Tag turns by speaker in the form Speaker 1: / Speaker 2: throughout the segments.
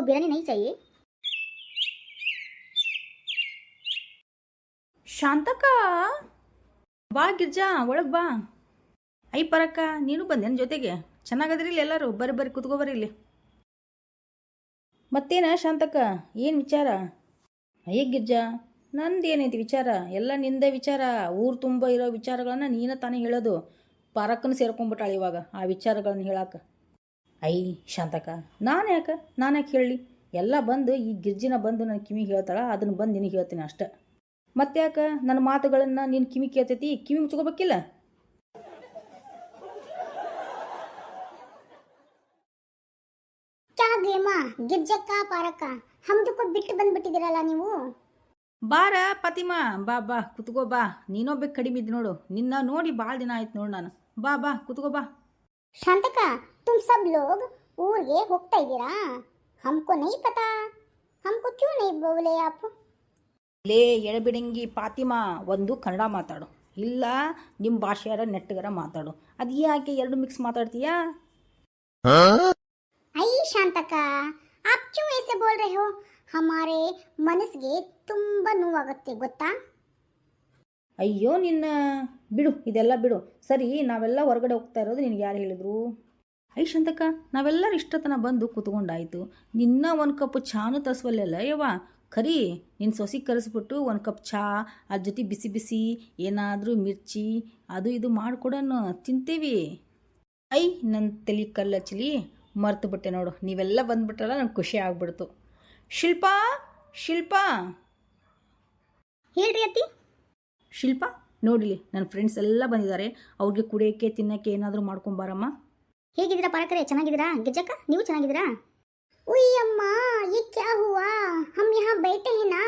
Speaker 1: बिरयानी नहीं चाहिए?
Speaker 2: ಶಾಂತಕ್ಕ ಬಾ ಗಿರ್ಜಾ ಒಳಗೆ ಬಾ. ಐ ಪರಕ್ಕ ನೀನು ಬಂದೆ ನನ್ನ ಜೊತೆಗೆ. ಚೆನ್ನಾಗದ್ರಿ ಇಲ್ಲಿ ಎಲ್ಲರೂ? ಬರ್ರಿ ಬರ್ರಿ ಕುತ್ಕೋ ಬರ್ರಿ ಇಲ್ಲಿ. ಮತ್ತೇನ ಶಾಂತಕ್ಕ ಏನು ವಿಚಾರ? ಅಯ್ಯ ಗಿರ್ಜಾ ನಂದು ಏನೈತಿ ವಿಚಾರ? ಎಲ್ಲ ನಿಂದೇ ವಿಚಾರ. ಊರು ತುಂಬ ಇರೋ ವಿಚಾರಗಳನ್ನ ನೀನ ತಾನೇ ಹೇಳೋದು. ಪರಕ್ಕನ ಸೇರ್ಕೊಂಡ್ಬಿಟ್ಟಾಳೆ ಇವಾಗ ಆ ವಿಚಾರಗಳನ್ನ ಹೇಳಾಕ. ಐ ಶಾಂತಕ್ಕ ನಾನು ಯಾಕೆ ಹೇಳಲಿ? ಎಲ್ಲ ಬಂದು ಈ ಗಿರ್ಜಿನ ಬಂದು ನನ್ನ ಕಿವಿಗೆ ಹೇಳ್ತಾಳ, ಅದನ್ನು ಬಂದು ನಿನಗೆ ಹೇಳ್ತೀನಿ ಅಷ್ಟೆ. ಮತ್ತೆ ಯಾಕೆ ನನ್ನ ಮಾತುಗಳನ್ನು ನೀನು ಕಿವಿ ಕೇಳ್ತೈತಿ? ಕಿವಿ ಮುಚ್ಕೋಬೇಕಿಲ್ಲ?
Speaker 1: ಗಿರ್ಜಕ್ಕ ಪಾರಕ್ಕ ಹಮ್ದಕ್ಕೂ ಬಿಟ್ಟು ಬಂದ್ಬಿಟ್ಟಿದ್ದೀರಲ್ಲ ನೀವು.
Speaker 2: ಬಾರ ಫಾತಿಮಾ, ಬಾ ಬಾ ಕುತ್ಕೋ ಬಾ. ನೀನೊಬ್ಬ ಕಡಿಮೆ ಇದ್ದು ನೋಡು, ನಿನ್ನ ನೋಡಿ ಭಾಳ ದಿನ ಆಯ್ತು ನೋಡು ನಾನು. ಬಾ ಬಾ ಕುತ್ಕೋ ಬಾ.
Speaker 1: ಶಾಂತಕ तुम सब लोग ಊರಿಗೆ ಹೋಗ್ತಾ ಇದ್ದೀರಾ? हमको नहीं पता, हमको क्यों नहीं बोले आप?
Speaker 2: ಲೇ ಎಡಬಿಡಂಗಿ ಫಾತಿಮಾ, ಒಂದು ಕನ್ನಡ ಮಾತಾಡು, ಇಲ್ಲ ನಿಮ್ಮ ಭಾಷೆಯಾರ ನೆಟ್ಟಗರ ಮಾತಾಡು. ಅದು ಯಾಕೆ ಎರಡು ಮಿಕ್ಸ್ ಮಾತಾಡ್ತೀಯಾ?
Speaker 1: ಐ ಶಾಂತಕ आप क्यों ऐसे बोल रहे हो? हमारे ಮನಸ್ಸಿಗೆ ತುಂಬಾ ನೋವಾಗುತ್ತೆ ಗೊತ್ತಾ?
Speaker 2: ಅಯ್ಯೋ ನಿನ್ನ ಬಿಡು, ಇದೆಲ್ಲ ಬಿಡು. ಸರಿ, ನಾವೆಲ್ಲ ಹೊರಗಡೆ ಹೋಗ್ತಾ ಇರೋದು ನಿನಗೆ ಯಾರು ಹೇಳಿದ್ರು? ಐ ಶಾಂತಕ್ಕ, ನಾವೆಲ್ಲರೂ ಇಷ್ಟತನ ಬಂದು ಕೂತ್ಕೊಂಡಾಯ್ತು. ನಿನ್ನ ಒಂದು ಕಪ್ ಚಾನು ತರಿಸ್ವಲ್ಲ ಯವ್ವ. ಖರೀ ನಿನ್ನ ಸೊಸಿ ಕರೆಸ್ಬಿಟ್ಟು ಒಂದು ಕಪ್ ಚಹಾ, ಅದ್ರ ಜೊತೆ ಬಿಸಿ ಬಿಸಿ ಏನಾದರೂ ಮಿರ್ಚಿ ಅದು ಇದು ಮಾಡಿಕೊಡೋಣ, ತಿಂತೀವಿ. ಐ ನನ್ನ ತಲೆ ಕಲ್ಲಚ್ಚಲಿ ಮರ್ತು ಬಿಟ್ಟೆ ನೋಡು. ನೀವೆಲ್ಲ ಬಂದುಬಿಟ್ರಲ್ಲ, ನಂಗೆ ಖುಷಿ ಆಗ್ಬಿಡ್ತು. ಶಿಲ್ಪಾ ಶಿಲ್ಪಾ
Speaker 1: ಹೇಳ್ರಿ ಅತ್ತಿ.
Speaker 2: ಶಿಲ್ಪಾ ನೋಡಿಲಿ, ನನ್ನ ಫ್ರೆಂಡ್ಸ್ ಎಲ್ಲ ಬಂದಿದ್ದಾರೆ. ಅವ್ರಿಗೆ ಕುಡಿಯೋಕ್ಕೆ ತಿನ್ನೋಕ್ಕೆ ಏನಾದರೂ ಮಾಡ್ಕೊಂಬಾರಮ್ಮ.
Speaker 1: ಹೇಗಿದ್ದೀರಾ ಪಾರಕರೇ? ಚೆನ್ನಾಗಿದ್ದೀರಾ? ಗಿರ್ಜಕ್ಕ ನೀವು ಚೆನ್ನಾಗಿದ್ದೀರಾ? ಉಯ್ ಅಮ್ಮ, ये क्या हुआ? हम यहाँ बैठे हैं ना,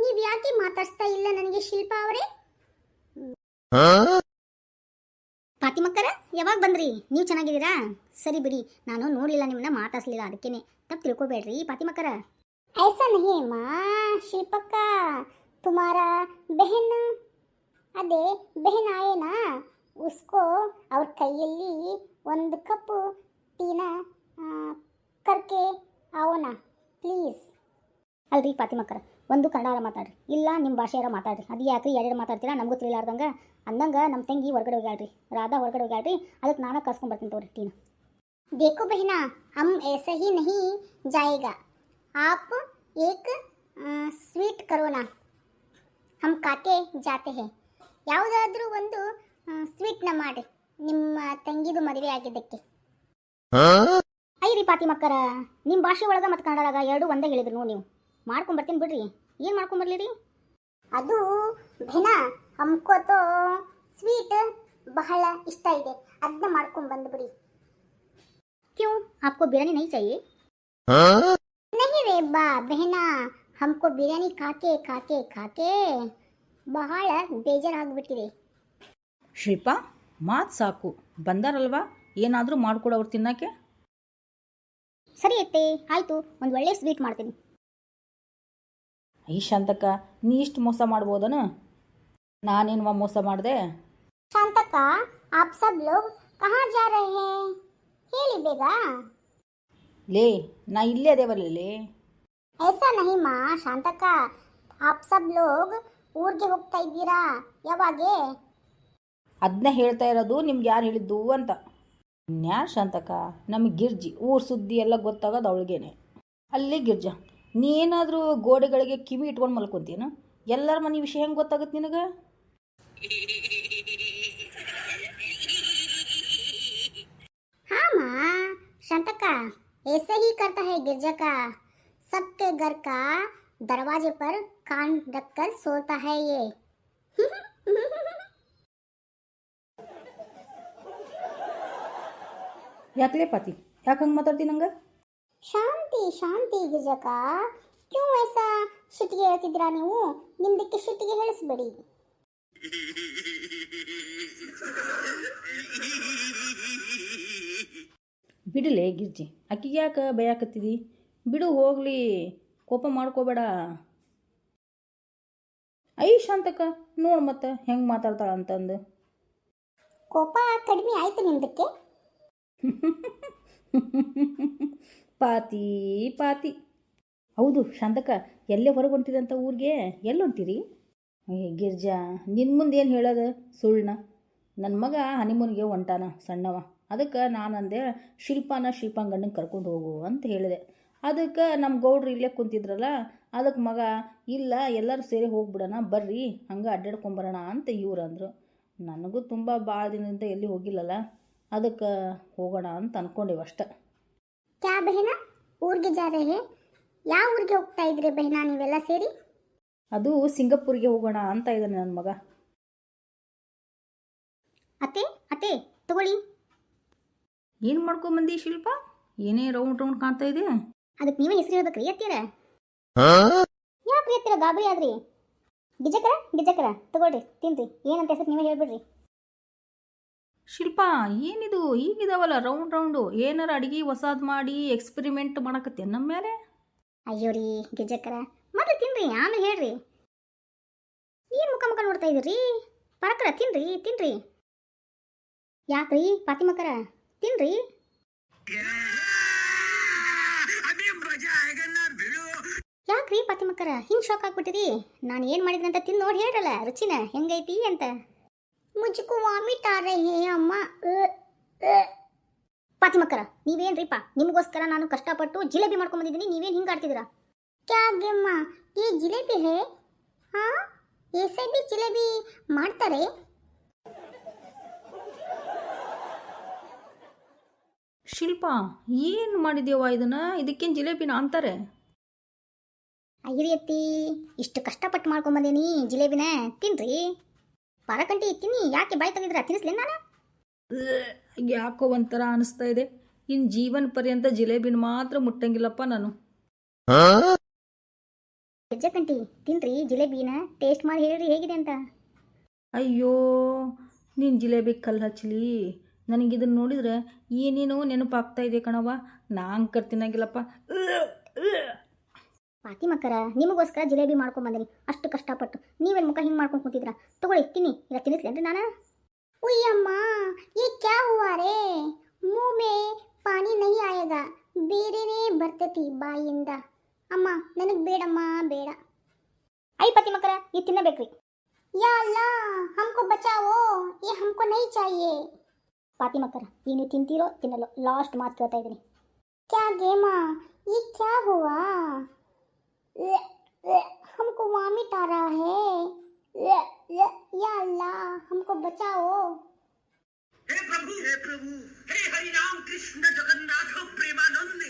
Speaker 1: ನೀವು ಯಾಕೆ ಮಾತಾಡ್ಸ್ತಾ ಇಲ್ಲ ನನಗೆ ಶಿಲ್ಪಾ ಅವರೇ? ಫಾತಿಮಕ್ಕರ ಯಾವಾಗ ಬಂದ್ರಿ? ನೀವು ಚೆನ್ನಾಗಿದ್ದೀರಾ? ಸರಿ ಬಿಡಿ, ನಾನು ನೋಡಿಲ್ಲ ನಿಮ್ಮನ್ನ, ಮಾತಾಡ್ಸಲಿಲ್ಲ, ಅದಕ್ಕೇನೆ ತಪ್ಪು ತಿಳ್ಕೊಬೇಡ್ರಿ ಫಾತಿಮಕ್ಕರ. ऐसा नहीं माँ, ಶಿಲ್ಪಕ್ಕ तुम्हारा बहन ಅದೇ बहन आए ना, उसको ಅವ್ರ ಕೈಯಲ್ಲಿ ಒಂದು ಕಪ್ ಟೀನ ಕರ್ಕೆ ಆವೋನಾ ಪ್ಲೀಸ್. ಅಲ್ರಿ ಫಾತಿಮಕ್ಕರ, ಒಂದು ಕನ್ನಡ ಮಾತಾಡ್ರಿ, ಇಲ್ಲ ನಿಮ್ಮ ಭಾಷೆಯಾರ ಮಾತಾಡ್ರಿ. ಅದು ಯಾಕ್ರಿ ಎರಡು ಮಾತಾಡ್ತೀರಾ? ನಮಗೂ ತಿಳಿಲಾರ್ದಂಗೆ ಅಂದಂಗೆ ನಮ್ಮ ತಂಗಿ ಹೊರಗಡೆ ಹೋಗ್ಯಾಳ್ರಿ, ರಾಧಾ ಹೊರಗಡೆ ಹೋಗ್ಯಾಳ್ರಿ. ಅದಕ್ಕೆ ನಾನು ಕರ್ಸ್ಕೊಂಡ್ಬರ್ತೀನಿ ತಗೋರಿ ಟೀನ. देखो बहना, हम ऐसे ही नहीं जाएगा, आप एक ಸ್ವೀಟ್ करो ना, हम काके जाते हैं. ಯಾವುದಾದ್ರೂ ಒಂದು ಸ್ವೀಟ್ನ ಮಾಡಿ ನಿಮ್ಮ ತಂಗಿದು ಮದುವೆ ಆಗಿದ್ದಕ್ಕೆ. ಐರಿ ಫಾತಿಮಕ್ಕರ, ನಿಮ್ಮ ಭಾಷೆ ಒಳಗೆ ಮತ್ತು ಕನ್ನಡದಾಗ ಎರಡು ಒಂದೇ ಹೇಳಿದ್ರು ನೋಡಿ. ನೀವು ಮಾಡ್ಕೊಂಬರ್ತೀನಿ ಬಿಡ್ರಿ. ಏನು ಮಾಡ್ಕೊಂಬರ್ಲಿರಿ? ಅದು ಭೇನಾ, ಹಮ್ಕೋ ತೋ ಸ್ವೀಟ್ ಬಹಳ ಇಷ್ಟ ಇದೆ, ಅದನ್ನ ಮಾಡ್ಕೊಂಡು ಬಂದುಬಿಡಿ. ಕ್ಯೂ आपको बिरयानी नहीं चाहिए? नहीं रे बा बहना, हमको बिरयानी खाके खाके खाके ಬಹಳ ಬೇಜಾರಾಗ್ಬಿಟ್ಟಿದೆ.
Speaker 2: ಶಿಲ್ಪಾ ಮಾತು ಸಾಕು, ಬಂದಾರಲ್ವಾ, ಏನಾದರೂ ಮಾಡ್ಕೊಡು ಅವ್ರು ತಿನ್ನೋಕ್ಕೆ.
Speaker 1: ಸರಿ ಅತ್ತೆ, ಆಯಿತು, ಒಂದು ಒಳ್ಳೆ ಸ್ವೀಟ್ ಮಾಡ್ತೀನಿ.
Speaker 2: ಐ ಶಾಂತಕ್ಕ, ನೀ ಇಷ್ಟು ಮೋಸ ಮಾಡ್ಬೋದನ? ನಾನೇನು ಮೋಸ ಮಾಡಿದೆ?
Speaker 1: ಶಾಂತಕ್ಕ, ಆಪ್ ಸಬ್ ಲೋಗ್ ಕहाँ जा रहे हैं? ಹೇಳಿ ಬೇಗ.
Speaker 2: ಲೇ ನಾ ಇಲ್ಲೇ ಅದೇ ಬರಲಿ.
Speaker 1: ऐसा नहीं ಮಾ ಶಾಂತಕ್ಕ, ಆಪ್ ಸಬ್ ಲೋಗ್ ಊರಿಗೆ ಹೋಗ್ತಾ ಇದ್ದೀರಾ ಯಾವಾಗೆ?
Speaker 2: ಅದನ್ನ ಹೇಳ್ತಾ ಇರೋದು, ನಿಮ್ಗೆ ಯಾರು ಹೇಳಿದ್ದು ಅಂತ. ಇನ್ಯಾರು ಶಾಂತಕ್ಕ, ನಮಗೆ ಗಿರ್ಜಿ ಊರು ಸುದ್ದಿ ಎಲ್ಲ ಗೊತ್ತಾಗೋದು ಅವಳಿಗೇನೆ. ಅಲ್ಲಿ ಗಿರ್ಜಾ, ನೀನಾದರೂ ಗೋಡೆಗಳಿಗೆ ಕಿವಿ ಇಟ್ಕೊಂಡು ಮಲ್ಕೊತೀನ? ಎಲ್ಲರ ಮನೆ ವಿಷಯ ಹೆಂಗೆ ಗೊತ್ತಾಗುತ್ತೆ ನಿನಗೆ?
Speaker 1: हाँ माँ शांतका, ऐसे ही करता है गिरजा का, सबके घर का दरवाजे पर कान रखकर सोता है ये.
Speaker 2: ಯಾಕಲೇ ಪಾತಿ, ಯಾಕೆ ಹಂಗೆ ಮಾತಾಡ್ತೀನಿ ನಂಗೆ?
Speaker 1: ಶಾಂತಿ ಶಾಂತಿ ಗಿರ್ಜಾ का, क्यों ऐसा ಶಿಟ್ಟಿಗೆ ಹೇಳ್ತಿದ್ದೀರಾ ನೀವು? ನಿಮ್ದಕ್ಕೆ ಶಿಟ್ಟಿಗೆ ಹೇಳಿಸ್ಬೇಡಿ.
Speaker 2: ಬಿಡಲೇ ಗಿರ್ಜಿ, ಅಕ್ಕಿಗೆ ಯಾಕೆ ಭಯಾಕತ್ತಿದಿ? ಬಿಡು ಹೋಗ್ಲಿ, ಕೋಪ ಮಾಡ್ಕೋಬೇಡ. ಐ ಶಾಂತಕ್ಕ, ನೋಡು ಮತ್ತೆ ಹೆಂಗೆ ಮಾತಾಡ್ತಾಳ ಅಂತಂದು.
Speaker 1: ಕೋಪ ಕಡಿಮೆ ಆಯ್ತು ನಿಮ್ದಕ್ಕೆ?
Speaker 2: ಪಾತಿ ಪಾತಿ ಹೌದು ಶಾಂತಕ್ಕ, ಎಲ್ಲೇ ಹೊರಗೆ ಹೊಂಟಿರಂತ ಊರಿಗೆ ಎಲ್ಲಿ ಹೊಂಟಿರಿ? ಗಿರ್ಜಾ, ನಿನ್ನ ಮುಂದೆ ಏನು ಹೇಳೋದು ಸುಳ್ಳ? ನನ್ನ ಮಗ ಹನಿಮೂನಿಗೆ ಹೊಂಟಾನ ಸಣ್ಣವ. ಅದಕ್ಕೆ ನಾನು ಅಂದೆ ಶಿಲ್ಪಾಂಗಣ್ಣಗೆ ಕರ್ಕೊಂಡು ಹೋಗು ಅಂತ ಹೇಳಿದೆ. ಅದಕ್ಕೆ ನಮ್ಮ ಗೌಡ್ರು ಇಲ್ಲೇ ಕುಂತಿದ್ರಲ್ಲ, ಅದಕ್ಕೆ ಮಗ ಇಲ್ಲ ಎಲ್ಲರೂ ಸೇರಿ ಹೋಗ್ಬಿಡೋಣ ಬರ್ರಿ, ಹಂಗೆ ಅಡ್ಡಾಡ್ಕೊಂಬರೋಣ ಅಂತ ಇವ್ರು ಅಂದರು. ನನಗೂ ತುಂಬ ಭಾಳ ದಿನದಿಂದ ಎಲ್ಲಿ ಹೋಗಿಲ್ಲಲ್ಲ, ಅದಕ್ಕೆ ಹೋಗೋಣ ಅಂತ ಅಂದ್ಕೊಂಡೇವು ಅಷ್ಟೆ.
Speaker 1: ಕ್ಯಾ ಬಹನ ಊರಿಗೆ ಜಾ ರಹೆ ಹೈ? ಯಾವ ಊರಿಗೆ ಹೋಗ್ತಾ ಇದ್ರಿ ಬಹನ ನೀವೆಲ್ಲ ಸೇರಿ?
Speaker 2: ಅದು ಸಿಂಗಪೂರಿಗೆ ಹೋಗೋಣ ಅಂತ ಇದ್ದಾನೆ ನನ್ನ ಮಗ.
Speaker 1: ಅತ್ತೆ ಅತ್ತೆ ತಗೊಳ್ಳಿ.
Speaker 2: ಏನು ಮಾಡ್ಕೊಂಬಂದಿ ಶಿಲ್ಪ? ಏನೇ ರೌಂಡ್ ಕಾಣ್ತಾ ಇದೆ?
Speaker 1: ಅದಕ್ಕೆ ನೀವೇ ಹೆಸರು ಹೇಳ್ಬೇಕ್ರಿ ಅತ್ತೀರ. ಯಾಕ್ರಿ ಅತ್ತೀರ ಗಾಬರಿ ಆದ್ರಿ? ಗಿಜಕರ ತಗೊಳ್ರಿ ತಿನ್ರಿ. ಏನಂತ ಹೆಸರು ನೀವೇ ಹೇಳ್ಬಿಡ್ರಿ.
Speaker 2: ಶಿಲ್ಪ, ಏನಿದು ಈಗಿದಾವಲ್ಲ ರೌಂಡು? ಏನಾರ ಅಡುಗೆ ಹೊಸಾದ್ ಮಾಡಿ ಎಕ್ಸ್ಪೆರಿಮೆಂಟ್ ಮಾಡಕತ್ತೆ ನಮ್ಮ ಮೇಲೆ?
Speaker 1: ಅಯ್ಯೋ ರೀ ಗಿಜಕರ, ಮೊದಲು ತಿನ್ರಿ ಆಮೇಲೆ ಹೇಳ್ರಿ. ಏನು ಮುಖ ನೋಡ್ತಾ ಇದ್ದೀರಿ? ಪರಕರ ತಿನ್ರಿ. ಯಾಕ್ರಿ ಫಾತಿಮಕ್ಕರ ತಿನ್ರಿ. ಯಾಕ್ರಿ ಫಾತಿಮಕ್ಕರ ಹಿಂಗೆ ಶಾಕ್ ಆಗ್ಬಿಟ್ಟಿರಿ? ನಾನು ಏನು ಮಾಡಿದ್ರಿ ಅಂತ ತಿಂದು ನೋಡಿ ಹೇಳ್ರಲ್ಲ ರುಚಿನ ಹೆಂಗೈತಿ ಅಂತ. ಮುಜ್ಕೋ ವಾಮಿಟ್ ಆ ರಹಿ ಹೈ ಅಮ್ಮ. ಫಾತಿಮಕ್ಕರ ನೀವೇನ್ರಿಪ್ಪ, ನಿಮಗೋಸ್ಕರ ನಾನು ಕಷ್ಟಪಟ್ಟು ಜಿಲೇಬಿ ಮಾಡ್ಕೊಂಬಂದಿದ್ದೀನಿ, ನೀವೇನು ಹಿಂಗೆ ಆಡ್ತಿದ್ದೀರಾ? ಕ್ಯಾ ಗೆಮ್ಮ ಈ ಜಿಲೇಬಿ ಹೇ? ಹಾಂ, ಏಸೈ ಬಿ ಜಿಲೇಬಿ ಮಾಡ್ತಾರೆ?
Speaker 2: ಶಿಲ್ಪ, ಏನು ಮಾಡಿದ್ಯವ ಇದನ್ನ? ಇದಕ್ಕೇನು ಜಿಲೇಬಿನ ಅಂತಾರೆ?
Speaker 1: ಅಯ್ಯರಿ ಅತ್ತಿ, ಇಷ್ಟು ಕಷ್ಟಪಟ್ಟು ಮಾಡ್ಕೊಂಬಂದೇನಿ ಜಿಲೇಬಿನ, ತಿನ್ರಿ. ಪರಕಂಟಿ ತಿನ್ನಿ. ಯಾಕೆ ಬಾಯಿ ತೆಗೆದ್ರ? ತಿನ್ನಿಸ್ಲೇನು ನಾನು?
Speaker 2: ಯಾಕೋ ಒಂಥರ ಅನಿಸ್ತಾ ಇದೆ. ಇನ್ನು ಜೀವನ ಪರ್ಯಂತ ಜಿಲೇಬಿನ ಮಾತ್ರ ಮುಟ್ಟಂಗಿಲ್ಲಪ್ಪ ನಾನು.
Speaker 1: ಹೆಜ್ಜೆಕಂಟಿ ತಿನ್ರಿ ಜಿಲೇಬಿನ, ಟೇಸ್ಟ್ ಮಾಡಿ ಹೇಳ್ರಿ ಹೇಗಿದೆ ಅಂತ.
Speaker 2: ಅಯ್ಯೋ, ನೀನು ಜಿಲೇಬಿ ಕಲ್ಲು ಹಚ್ಚಲಿ. ನನಗಿದನ್ನು ನೋಡಿದ್ರೆ ಏನೇನೋ ನೆನಪಾಗ್ತಾ ಇದೆ ಕಣವ. ನಾಂಕರ್ ತಿನ್ನಂಗಿಲ್ಲಪ್ಪ.
Speaker 1: ಫಾತಿಮಕ್ಕರ ನಿಮಗೋಸ್ಕರ ಜಿಲೇಬಿ ಮಾಡ್ಕೊಂಬಂದಿನಿ ಅಷ್ಟು ಕಷ್ಟಪಟ್ಟು. ನೀವೇನು ಮುಖ ಹಿಂಗೆ ಮಾಡ್ಕೊಂಡು ಕೂತಿದ್ರ? ತಗೊಳ್ಳಿ ತಿನ್ನಿ. ಇಲ್ಲ ತಿನ್ನಿಸ್ಲೇನ್ರಿ ನಾನು? ಉಯ್ಯಮ್ಮ, ಈ ಕ್ಯಾ ಹುವಾ ರೇ? ಮುँह में ಪಾನಿ ನಹಿ ಆಯೇಗಾ, ಬೇರೆನೇ ಬರ್ತೈತಿ ಬಾಯಿಯಿಂದ. ಅಮ್ಮ ನನಗೆ ಬೇಡಮ್ಮ ಬೇಡ. ಐ ಫಾತಿಮಕ್ಕರ ಇದು ತಿನ್ನಬೇಕ್ರಿ. ಯಾ ಅಲ್ಲಾ ಹಮ್ಕೋ ಬಚಾವೋ, ये हमको नहीं चाहिए. ಫಾತಿಮಕ್ಕರ ಈಗ ನೀವು ತಿಂತೀರೋ ತಿನ್ನಲ್ಲೋ ಲಾಸ್ಟ್ ಮಾತು ಕೇಳ್ತಾ ಇದ್ದೀನಿ. ಕ್ಯಾ ಗೇಮಾ, ये क्या हुआ? हमको वॉमिट आ रहा है. या अल्लाह हमको बचाओ.
Speaker 3: हे प्रभु, हे हरि राम कृष्ण जगन्नाथ प्रेमानंद.